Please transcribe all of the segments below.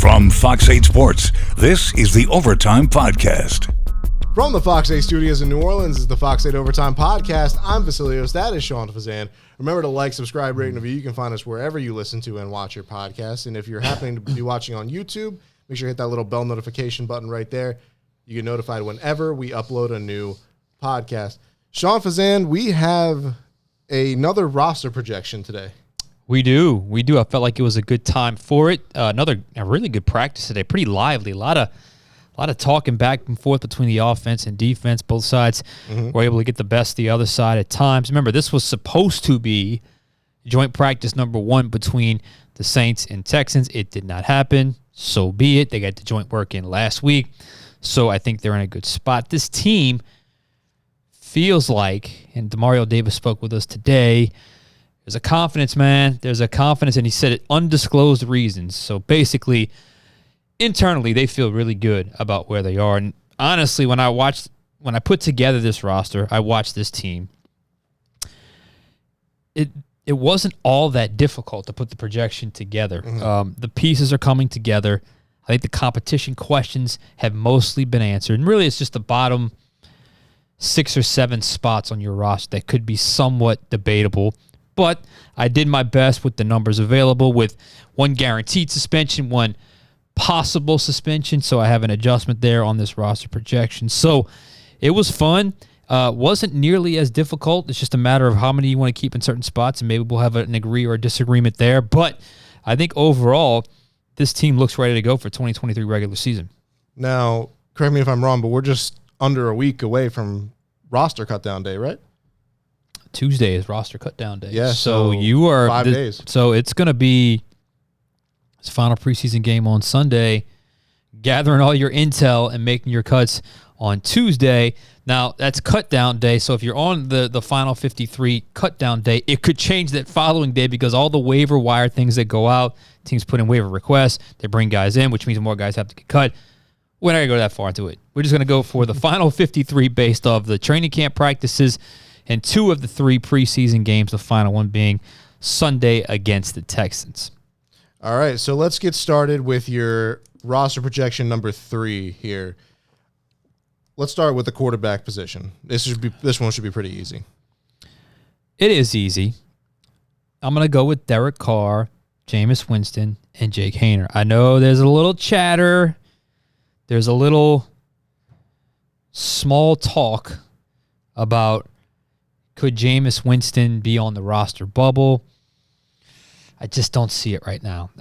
From Fox 8 Sports, this is the Overtime Podcast. From the Fox 8 studios in New Orleans is the Fox 8 Overtime Podcast. I'm Vasilios. That is Sean Fazan. Remember to like, subscribe, rate, and review. You can find us wherever you listen to and watch your podcasts. And if you're happening to be watching on YouTube, make sure you hit that little bell notification button right there. You get notified whenever we upload a new podcast. Sean Fazan, we have another roster projection today. We do. I felt like it was a good time for it. A really good practice today. Pretty lively. A lot of talking back and forth between the offense and defense. Both sides were able to get the best of the other side at times. Remember, this was supposed to be joint practice number 1 between the Saints and Texans. It did not happen. So be it. They got the joint work in last week. So I think they're in a good spot. This team feels like, and Demario Davis spoke with us today, there's a confidence, man. There's a confidence, and he said it, undisclosed reasons. So basically, internally, they feel really good about where they are. And honestly, when I put together this roster, I watched this team. It wasn't all that difficult to put the projection together. The pieces are coming together. I think the competition questions have mostly been answered. And really, it's just the bottom 6 or 7 spots on your roster that could be somewhat debatable. But I did my best with the numbers available, with 1 guaranteed suspension, 1 possible suspension. So I have an adjustment there on this roster projection. So it was fun. Wasn't nearly as difficult. It's just a matter of how many you want to keep in certain spots, and maybe we'll have an agree or a disagreement there. But I think overall, this team looks ready to go for 2023 regular season. Now, correct me if I'm wrong, but we're just under a week away from roster cutdown day, right? Tuesday is roster cutdown day. Yeah, so you are 5 days. So it's going to be this final preseason game on Sunday, gathering all your intel and making your cuts on Tuesday. Now, that's cutdown day, so if you're on the final 53 cutdown day, it could change that following day because all the waiver wire things that go out, teams put in waiver requests, they bring guys in, which means more guys have to get cut. We're not going to go that far into it. We're just going to go for the final 53 based off the training camp practices and 2 of the 3 preseason games, the final one being Sunday against the Texans. All right, so let's get started with your roster projection number 3 here. Let's start with the quarterback position. This one should be pretty easy. It is easy. I'm going to go with Derek Carr, Jameis Winston, and Jake Haener. I know there's a little chatter. There's a little small talk about could Jameis Winston be on the roster bubble. I just don't see it right now.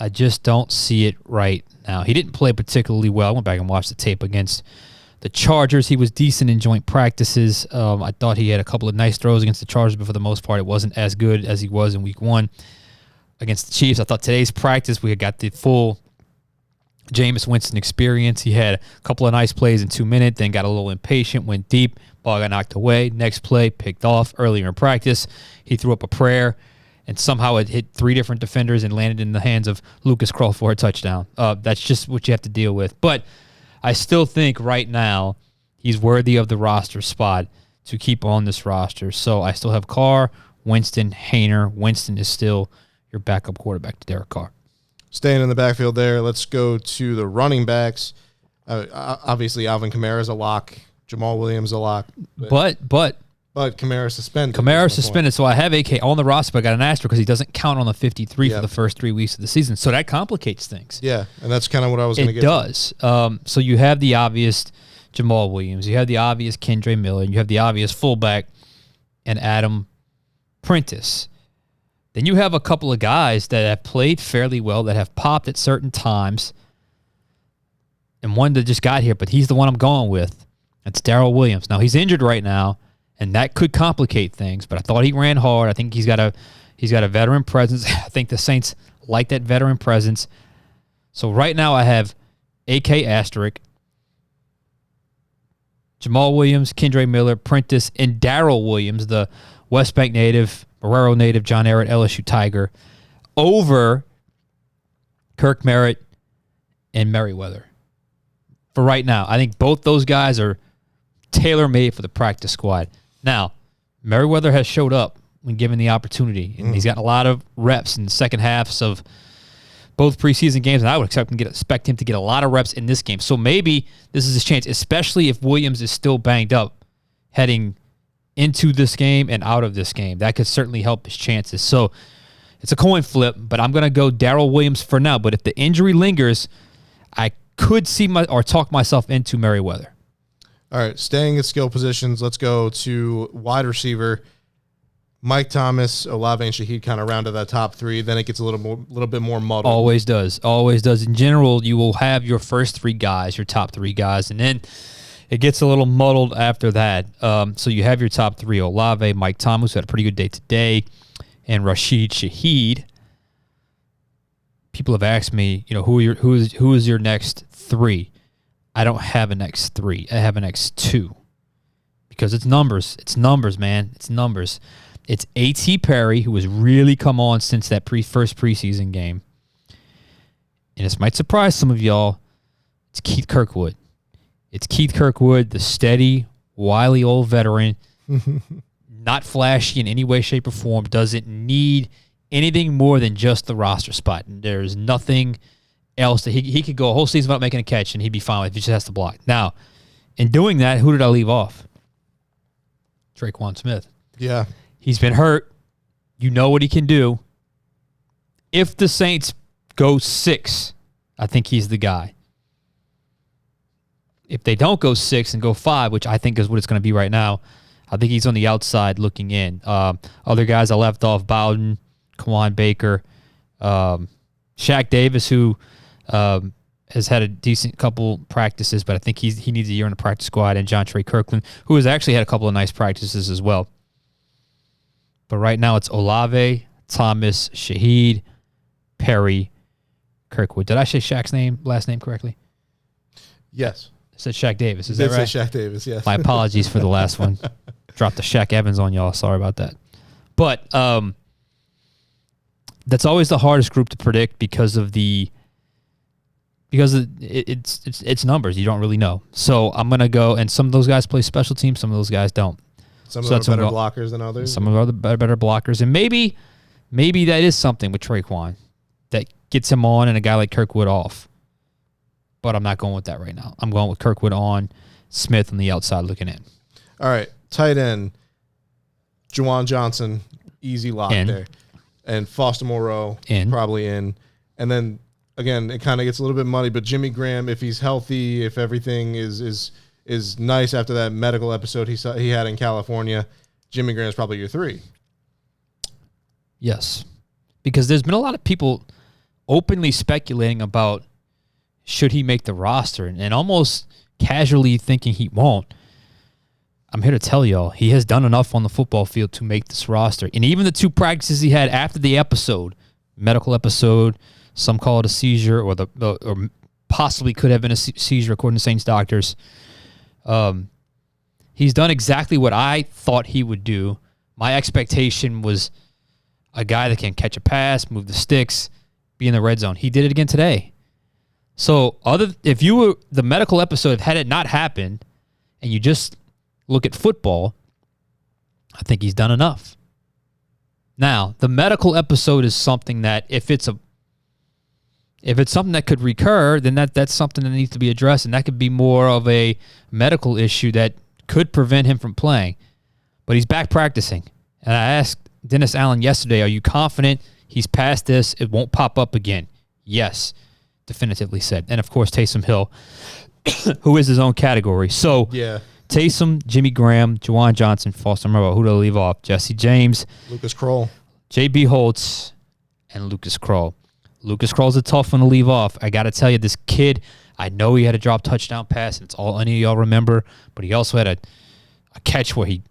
He didn't play particularly well. I went back and watched the tape against the Chargers. He was decent in joint practices. I thought he had a couple of nice throws against the Chargers, but for the most part, it wasn't as good as he was in week 1 against the Chiefs. I thought today's practice, we had got the full Jameis Winston experience. He had a couple of nice plays in 2 minutes, then got a little impatient, went deep, ball got knocked away. Next play, picked off. Earlier in practice, he threw up a prayer, and somehow it hit 3 different defenders and landed in the hands of Lucas Krull for a touchdown. That's just what you have to deal with. But I still think right now he's worthy of the roster spot to keep on this roster. So I still have Carr, Winston, Haener. Winston is still your backup quarterback to Derek Carr. Staying in the backfield there, let's go to the running backs. Obviously, Alvin Kamara is a lock. Jamal Williams a lock. But Kamara suspended. Kamara suspended, so I have AK on the roster, but I got an asterisk because he doesn't count on the 53 for the first 3 weeks of the season. So that complicates things. Yeah, and that's kind of what I was going to get to. It does. So you have the obvious Jamal Williams. You have the obvious Kendre Miller. You have the obvious fullback and Adam Prentice. Then you have a couple of guys that have played fairly well, that have popped at certain times, and one that just got here, but he's the one I'm going with. That's Darrell Williams. Now, he's injured right now, and that could complicate things, but I thought he ran hard. I think he's got a veteran presence. I think the Saints like that veteran presence. So right now I have AK asterisk, Jamal Williams, Kendre Miller, Prentice, and Darrell Williams, the West Bank native, Marrero native, John Ehret, LSU Tiger, over Kirk Merritt and Merriweather. For right now, I think both those guys are tailor-made for the practice squad. Now, Merriweather has showed up when given the opportunity, and he's gotten a lot of reps in the second halves of both preseason games, and I would expect him to get a lot of reps in this game. So maybe this is his chance, especially if Williams is still banged up heading into this game and out of this game. That could certainly help his chances. So it's a coin flip, but I'm going to go Darrell Williams for now. But if the injury lingers, I could see talk myself into Merriweather. All right, staying at skill positions, let's go to wide receiver. Mike Thomas, Olave, and Shaheed kind of rounded that top three. Then it gets a little bit more muddled. Always does. In general, you will have your first three guys, your top three guys, and then it gets a little muddled after that. So you have your top three: Olave, Mike Thomas, who had a pretty good day today, and Rashid Shaheed. People have asked me, who is your next three? I don't have a next three. I have a next two because it's numbers. It's numbers, man. It's numbers. It's A.T. Perry, who has really come on since that first preseason game. And this might surprise some of y'all. It's Keith Kirkwood. It's Keith Kirkwood, the steady, wily old veteran, not flashy in any way, shape, or form, doesn't need anything more than just the roster spot. There's nothing else that he could go a whole season without making a catch, and he'd be fine with it if he just has to block. Now, in doing that, who did I leave off? Traquan Smith. Yeah. He's been hurt. You know what he can do. If the Saints go 6, I think he's the guy. If they don't go 6 and go 5, which I think is what it's going to be right now, I think he's on the outside looking in. Other guys I left off, Bowden, Kawan Baker, Shaq Davis, who has had a decent couple practices, but I think he needs a year in the practice squad, and John Trey Kirkland, who has actually had a couple of nice practices as well. But right now it's Olave, Thomas, Shaheed, Perry, Kirkwood. Did I say Shaq's last name correctly? Yes. I said Shaq Davis. Is that right? Did say Shaq Davis, yes. My apologies for the last one. Dropped the Shaq Evans on y'all. Sorry about that. But that's always the hardest group to predict because it's numbers. You don't really know. So I'm going to go, and some of those guys play special teams, some of those guys don't. Some of them are better blockers than others. Some of them are better blockers. And maybe that is something with Traquan that gets him on and a guy like Kirkwood off. But I'm not going with that right now. I'm going with Kirkwood on, Smith on the outside looking in. All right. Tight end, Juwan Johnson, easy lock there. And Foster Moreau, probably in. And then, again, it kind of gets a little bit muddy, but Jimmy Graham, if he's healthy, if everything is nice after that medical episode he had in California, Jimmy Graham is probably your 3. Yes. Because there's been a lot of people openly speculating about should he make the roster and almost casually thinking he won't. I'm here to tell y'all, he has done enough on the football field to make this roster. And even the 2 practices he had after the episode, medical episode, some call it a seizure or possibly could have been a seizure according to Saints doctors. He's done exactly what I thought he would do. My expectation was a guy that can catch a pass, move the sticks, be in the red zone. He did it again today. So if you were the medical episode, had it not happened, and you just look at football, I think he's done enough. Now, the medical episode is something that if it's something that could recur, then that's something that needs to be addressed, and that could be more of a medical issue that could prevent him from playing. But he's back practicing. And I asked Dennis Allen yesterday, are you confident he's past this? It won't pop up again. Yes, definitively said. And, of course, Taysom Hill, who is his own category. So, yeah. Taysom, Jimmy Graham, Juwan Johnson, Foster Moreau. Who do I leave off? Jesse James, Lucas Kroll, J.B. Holtz, and Lucas Kroll. Lucas Kroll's a tough one to leave off. I got to tell you, this kid, I know he had a drop touchdown pass, and it's all any of y'all remember, but he also had a catch where he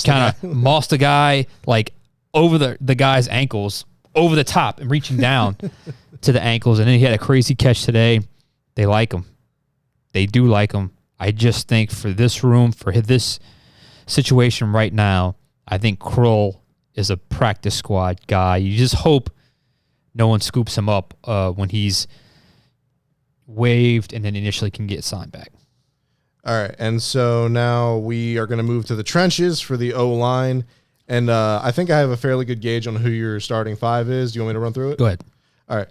kind of mossed a guy like over the guy's ankles, over the top and reaching down to the ankles, and then he had a crazy catch today. They like him. They do like him. I just think for this room, for this situation right now, I think Kroll is a practice squad guy. You just hope no one scoops him up when he's waived and then initially can get signed back. All right, and so now we are going to move to the trenches for the O-line, and I think I have a fairly good gauge on who your starting 5 is. Do you want me to run through it? Go ahead. All right.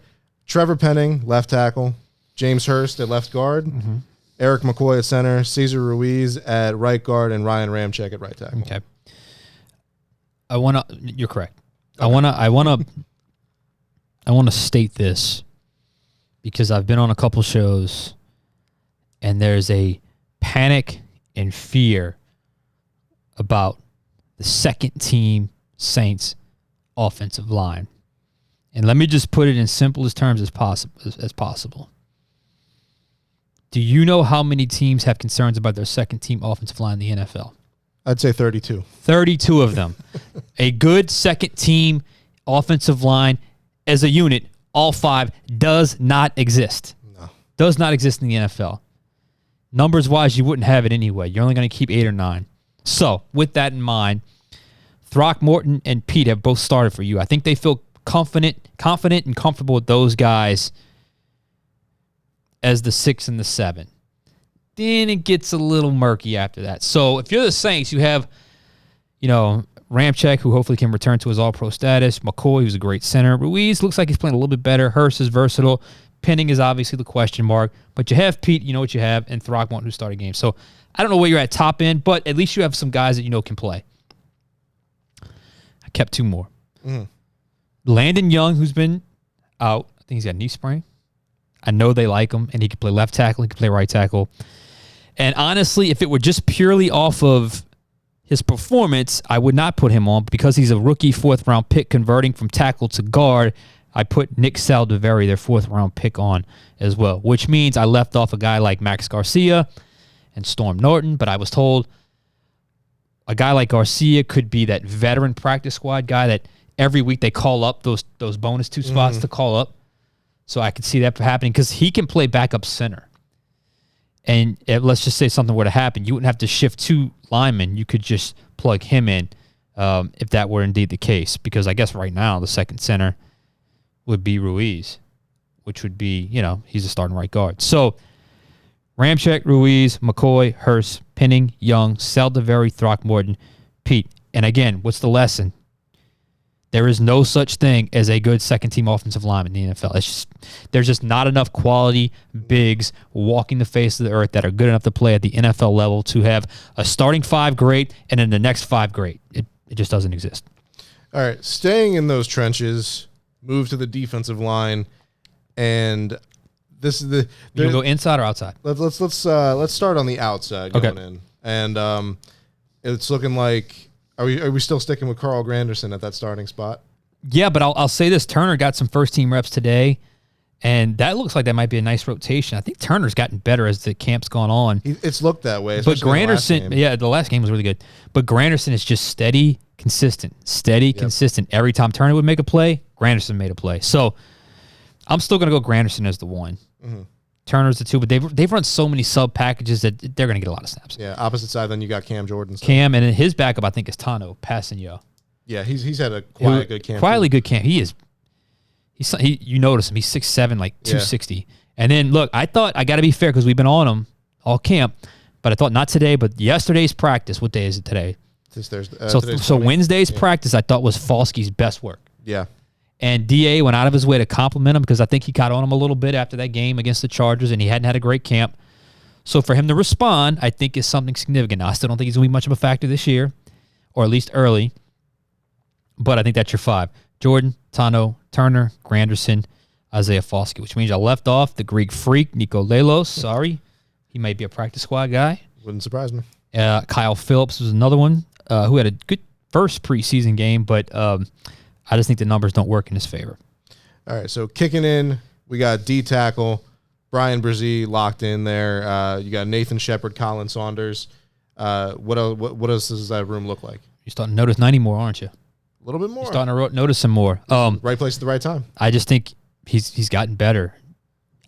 Trevor Penning, left tackle. James Hurst at left guard. Mm-hmm. Eric McCoy at center. Cesar Ruiz at right guard. And Ryan Ramczyk at right tackle. Okay. You're correct. Okay. I want to state this because I've been on a couple shows and there's a panic and fear about the second team Saints offensive line. And let me just put it in simplest terms as possible. Do you know how many teams have concerns about their second team offensive line in the NFL? I'd say 32. 32 of them. A good second team offensive line as a unit, all five, does not exist. No. Does not exist in the NFL. Numbers-wise, you wouldn't have it anyway. You're only going to keep 8 or 9. So, with that in mind, Throckmorton and Pete have both started for you. I think they feel confident and comfortable with those guys as the 6 and the 7. Then it gets a little murky after that. So if you're the Saints, you have, Ramczyk, who hopefully can return to his all-pro status. McCoy, who's a great center. Ruiz looks like he's playing a little bit better. Hurst is versatile. Penning is obviously the question mark. But you have Pete, you know what you have, and Throckmorton, who started games. So I don't know where you're at top end, but at least you have some guys that you know can play. I kept 2 more. Landon Young, who's been out. I think he's got a knee sprain. I know they like him, and he can play left tackle. He can play right tackle. And honestly, if it were just purely off of his performance, I would not put him on. But because he's a rookie 4th-round pick converting from tackle to guard, I put Nick Saldiveri, their 4th-round pick, on as well, which means I left off a guy like Max Garcia and Storm Norton, but I was told a guy like Garcia could be that veteran practice squad guy that every week they call up those bonus 2 spots to call up. So I could see that happening because he can play backup center. And let's just say something were to happen. You wouldn't have to shift 2 linemen. You could just plug him in if that were indeed the case. Because I guess right now the second center would be Ruiz, which would be, he's a starting right guard. So Ramczyk, Ruiz, McCoy, Hurst, Penning, Young, Saldiveri, Throckmorton, Pete. And again, what's the lesson? There is no such thing as a good second-team offensive lineman in the NFL. There's just not enough quality bigs walking the face of the earth that are good enough to play at the NFL level to have a starting 5 great and then the next 5 great. It just doesn't exist. All right, staying in those trenches, move to the defensive line, and this is the. You go inside or outside? Let's start on the outside going in, and it's looking like. Are we still sticking with Carl Granderson at that starting spot? Yeah, but I'll say this. Turner got some first-team reps today, and that looks like that might be a nice rotation. I think Turner's gotten better as the camp's gone on. It's looked that way. But Granderson, the last game was really good. But Granderson is just steady, consistent. Consistent. Every time Turner would make a play, Granderson made a play. So I'm still going to go Granderson as the 1. Mm-hmm. Turner's the 2, but they've run so many sub packages that they're going to get a lot of snaps. Yeah, opposite side, then you got Cam Jordan. Cam, and then his backup, I think, is Tano Passanio. Yeah, he's had a good camp. Quietly good camp. You notice him. He's 6'7", like 260. And then, look, I thought, I got to be fair because we've been on him all camp, but I thought not today, but yesterday's practice. What day is it today? This Thursday. So Wednesday's practice, I thought, was Falsky's best work. Yeah. And DA went out of his way to compliment him because I think he caught on him a little bit after that game against the Chargers, and he hadn't had a great camp. So for him to respond, I think is something significant. Now, I still don't think he's going to be much of a factor this year, or at least early. But I think that's your 5. Jordan, Tano, Turner, Granderson, Isaiah Falsky, which means I left off the Greek freak, Nico Lelos. Sorry. He might be a practice squad guy. Wouldn't surprise me. Kyle Phillips was another one who had a good first preseason game, but I just think the numbers don't work in his favor. All right, so kicking in, we got D tackle, Brian Brzee locked in there. You got Nathan Shepard, Colin Saunders. What else does that room look like? You're starting to notice 90 more, aren't you? A little bit more. You're starting to notice some more. Right place at the right time. I just think he's gotten better.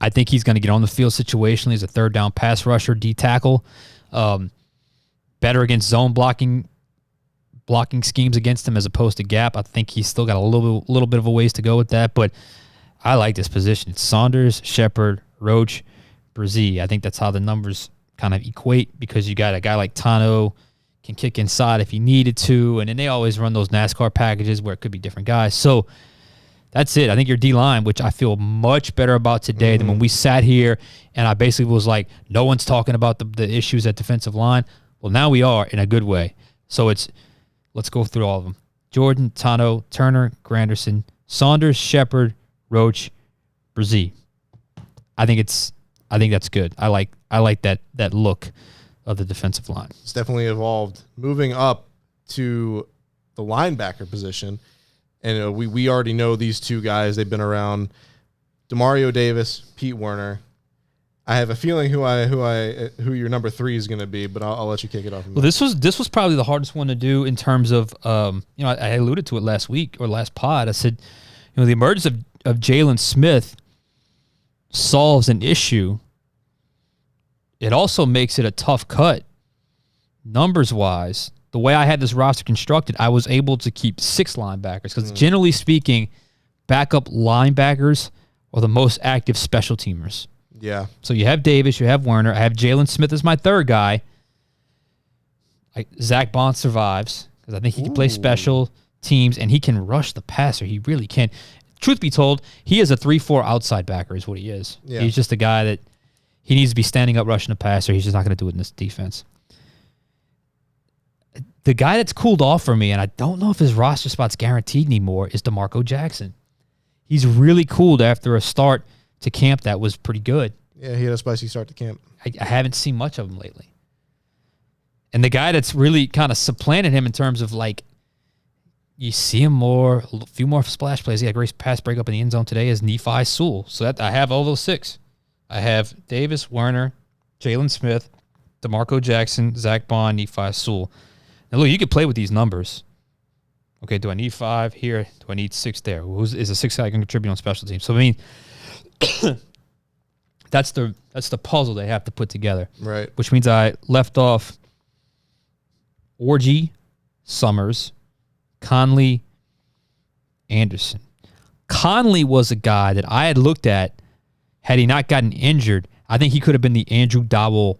I think he's going to get on the field situationally as a 3rd down pass rusher, D tackle. Better against zone blocking schemes against him as opposed to gap. I think he's still got a little bit of a ways to go with that, but I like this position. It's Saunders, Shepard, Roach, Brzee. I think that's how the numbers kind of equate because you got a guy like Tano can kick inside if he needed to, and then they always run those NASCAR packages where it could be different guys. So That's it. I think your D-line, which I feel much better about today than when we sat here and I basically was like, no one's talking about the issues at defensive line. Well, now we are in a good way. So let's go through all of them. Jordan, Tano, Turner, Granderson, Saunders, Shepard, Roach, Brzee. I think that's good. I like that look of the defensive line. It's definitely evolved. Moving up to the linebacker position, and we already know these two guys. They've been around. Demario Davis, Pete Werner. I have a feeling who your number 3 is going to be, but I'll let you kick it off. Well, this was probably the hardest one to do in terms of I alluded to it last week or last pod. I said, the emergence of Jalen Smith solves an issue. It also makes it a tough cut numbers wise. The way I had this roster constructed, I was able to keep 6 linebackers because generally speaking, backup linebackers are the most active special teamers. Yeah. So you have Davis, you have Werner. I have Jalen Smith as my third guy. Zach Bond survives because I think he can play special teams and he can rush the passer. He really can. Truth be told, he is a 3-4 outside backer is what he is. Yeah. He's just a guy that he needs to be standing up rushing the passer. He's just not going to do it in this defense. The guy that's cooled off for me, and I don't know if his roster spot's guaranteed anymore, is DeMarco Jackson. He's really cooled after a start to camp that was pretty good. Yeah, he had a spicy start to camp. I haven't seen much of him lately. And the guy that's really kind of supplanted him in terms of you see him more, a few more splash plays. He had a great pass breakup in the end zone today is Nephi Sewell. So I have all those 6. I have Davis, Werner, Jalen Smith, DeMarco Jackson, Zach Bond, Nephi Sewell. Now, look, you can play with these numbers. Okay, do I need 5 here? Do I need 6 there? Is a 6 guy can contribute on special teams? So, I mean, that's the puzzle they have to put together. Right. Which means I left off Orgy, Summers, Conley, Anderson. Conley was a guy that I had looked at had he not gotten injured. I think he could have been the Andrew Dowell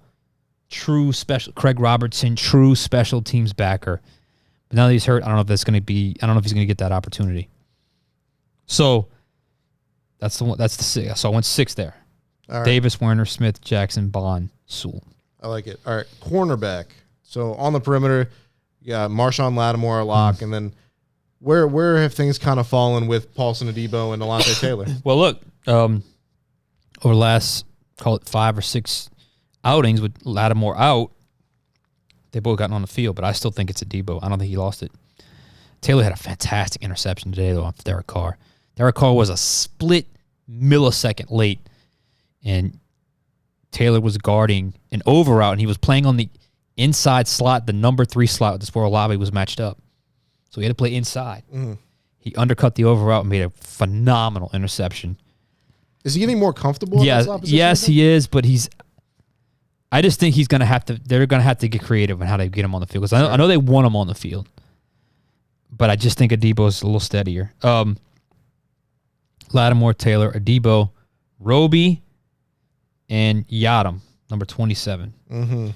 Craig Robertson, true special teams backer. But now that he's hurt, I don't know if he's going to get that opportunity. So that's the one. That's the 6. So I went 6 there. All right. Davis, Werner, Smith, Jackson, Bond, Sewell. I like it. All right, cornerback. So on the perimeter, Marshawn Lattimore a lock, and then where have things kind of fallen with Paulson Adebo and Alontae Taylor? Well, look, over the last, call it 5 or 6 outings with Lattimore out, they both gotten on the field, but I still think it's Adebo. I don't think he lost it. Taylor had a fantastic interception today, though, off Derek Carr. Derek Carr was a split millisecond late, and Taylor was guarding an over route, and he was playing on the inside slot, the number 3 slot. That's where Olave was matched up. So he had to play inside. Mm-hmm. He undercut the over route and made a phenomenal interception. Is he getting more comfortable? Yes, he is, but I just think he's going to have to. They're going to have to get creative on how to get him on the field because I know they want him on the field, but I just think Adebo's a little steadier. Lattimore, Taylor, Adebo, Roby, and Yadam, number 27. Mm-hmm.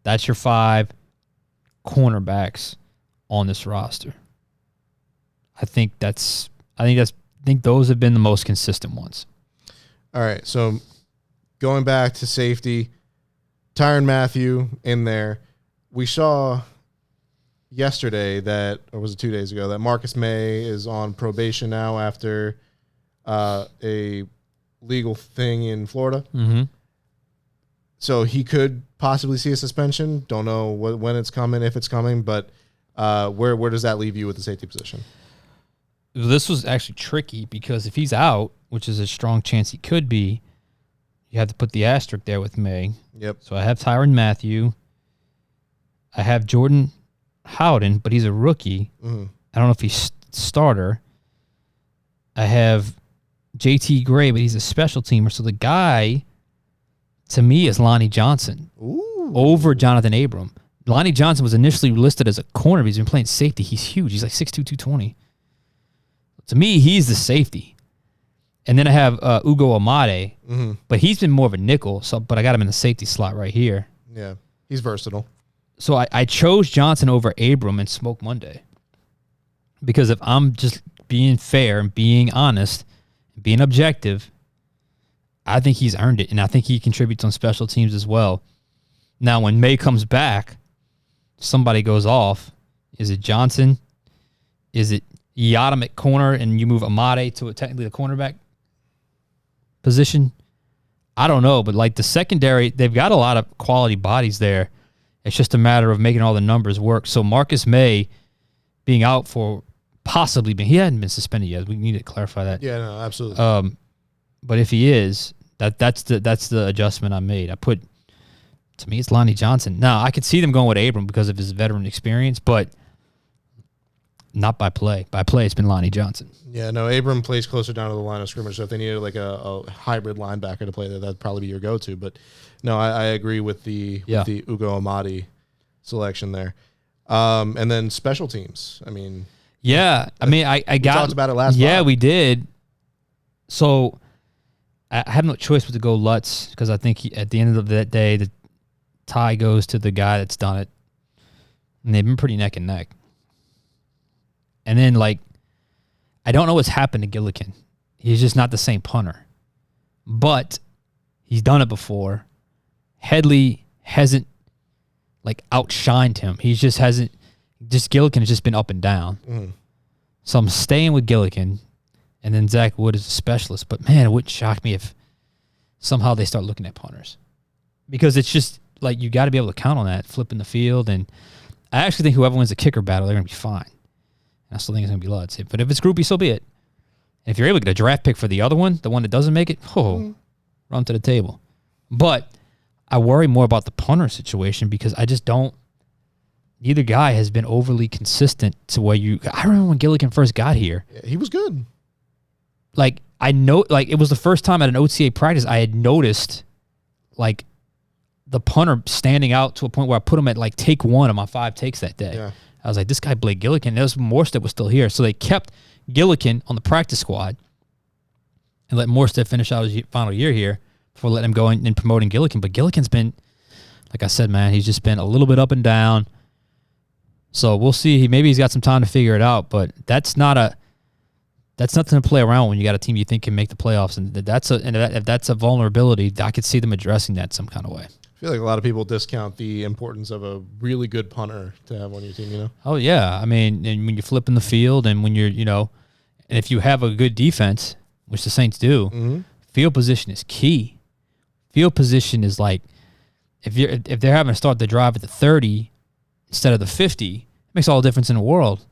That's your 5 cornerbacks on this roster. I think those have been the most consistent ones. All right, so going back to safety, Tyrann Mathieu in there. We saw yesterday or was it 2 days ago, that Marcus May is on probation now after a legal thing in Florida. Mm-hmm. So he could possibly see a suspension. Don't know when it's coming, if it's coming, but where does that leave you with the safety position? This was actually tricky because if he's out, which is a strong chance he could be, you have to put the asterisk there with May. Yep. So I have Tyrann Mathieu. I have Jordan Howden, but he's a rookie. Mm-hmm. I don't know if he's starter. I have JT Gray, but he's a special teamer. So the guy, to me, is Lonnie Johnson. Ooh. Over Jonathan Abram. Lonnie Johnson was initially listed as a corner, but he's been playing safety. He's huge. He's like 6'2", 220. To me, he's the safety. And then I have Ugo Amade, mm-hmm. but he's been more of a nickel, but I got him in the safety slot right here. Yeah, he's versatile. So I chose Johnson over Abram and Smoke Monday because if I'm just being fair and being honest, and being objective, I think he's earned it, and I think he contributes on special teams as well. Now, when May comes back, somebody goes off. Is it Johnson? Is it Yadam at corner, and you move Amade to technically the cornerback position? I don't know, but like the secondary, they've got a lot of quality bodies there. It's just a matter of making all the numbers work. So Marcus May being out for possibly being, he hadn't been suspended yet. We need to clarify that. Yeah, no, absolutely. But if he is, that's the adjustment I made. To me, it's Lonnie Johnson. Now, I could see them going with Abram because of his veteran experience, but not by play. By play, it's been Lonnie Johnson. Yeah, no, Abram plays closer down to the line of scrimmage, so if they needed like a hybrid linebacker to play there, that'd probably be your go-to. But no, I agree with the Ugo Amadi selection there. And then special teams. I mean, yeah, I talked about it last. Yeah, pod. we did. So I have no choice but to go Lutz because I think at the end of that day, the tie goes to the guy that's done it, and they've been pretty neck and neck. And then, I don't know what's happened to Gillikin. He's just not the same punter. But he's done it before. Headley hasn't, outshined him. He just hasn't. Just Gillikin has just been up and down. Mm. So I'm staying with Gillikin. And then Zach Wood is a specialist. But, man, it wouldn't shock me if somehow they start looking at punters. Because it's just, you got to be able to count on that, flipping the field. And I actually think whoever wins the kicker battle, they're going to be fine. I still think it's going to be Lutz. But if it's groupie, so be it. And if you're able to get a draft pick for the other one, the one that doesn't make it, run to the table. But I worry more about the punter situation because I just don't. Neither guy has been overly consistent to where I remember when Gillikin first got here. Yeah, he was good. I know, it was the first time at an OTA practice I had noticed, the punter standing out to a point where I put him at, take one of my 5 takes that day. Yeah. I was like, this guy, Blake Gillikin, there was Morstead was still here. So they kept Gillikin on the practice squad and let Morstead finish out his final year here before letting him go and promoting Gillikin. But Gillikin's been, like I said, man, he's just been a little bit up and down. So we'll see. Maybe he's got some time to figure it out, but that's nothing to play around when you got a team you think can make the playoffs. And if that's a vulnerability, I could see them addressing that some kind of way. I feel like a lot of people discount the importance of a really good punter to have on your team, Oh, yeah. And when you're flipping the field and when you're, and if you have a good defense, which the Saints do, field position is key. Field position is if they're having to start the drive at the 30 instead of the 50, it makes all the difference in the world.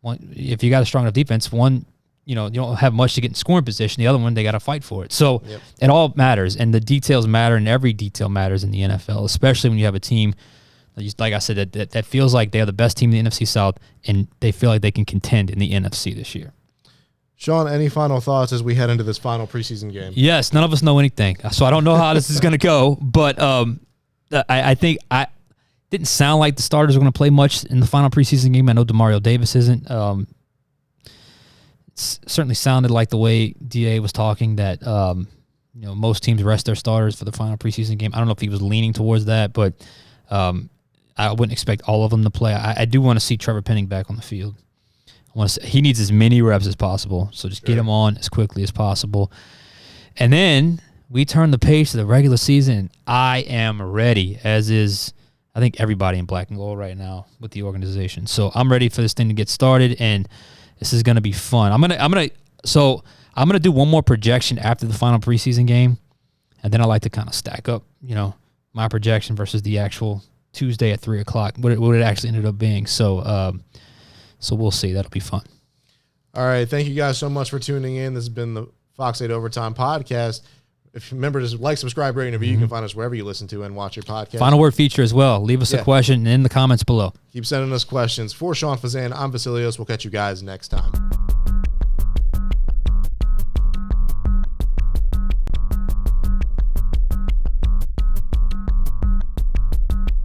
If you got a strong enough defense, one, you don't have much to get in scoring position. The other one, they got to fight for it. So It all matters, and the details matter, and every detail matters in the NFL, especially when you have a team, like I said, that feels like they're the best team in the NFC South, and they feel like they can contend in the NFC this year. Sean, any final thoughts as we head into this final preseason game? Yes, none of us know anything, so I don't know how this is going to go, but I think didn't sound like the starters are going to play much in the final preseason game. I know Demario Davis isn't. Certainly sounded like the way DA was talking that most teams rest their starters for the final preseason game. I don't know if he was leaning towards that, but I wouldn't expect all of them to play. I do want to see Trevor Penning back on the field. He needs as many reps as possible, so just get him on as quickly as possible. And then we turn the page to the regular season. I am ready, as is I think everybody in black and gold right now with the organization. So I'm ready for this thing to get started, and this is going to be fun. I'm gonna do one more projection after the final preseason game, and then I like to kind of stack up, my projection versus the actual Tuesday at 3:00, what it actually ended up being. So we'll see. That'll be fun. All right, thank you guys so much for tuning in. This has been the Fox 8 Overtime podcast. If you remember to subscribe, rate, and review, you can find us wherever you listen to and watch your podcast. Final word feature as well. Leave us a question in the comments below. Keep sending us questions. For Sean Fazan, I'm Vasilios. We'll catch you guys next time.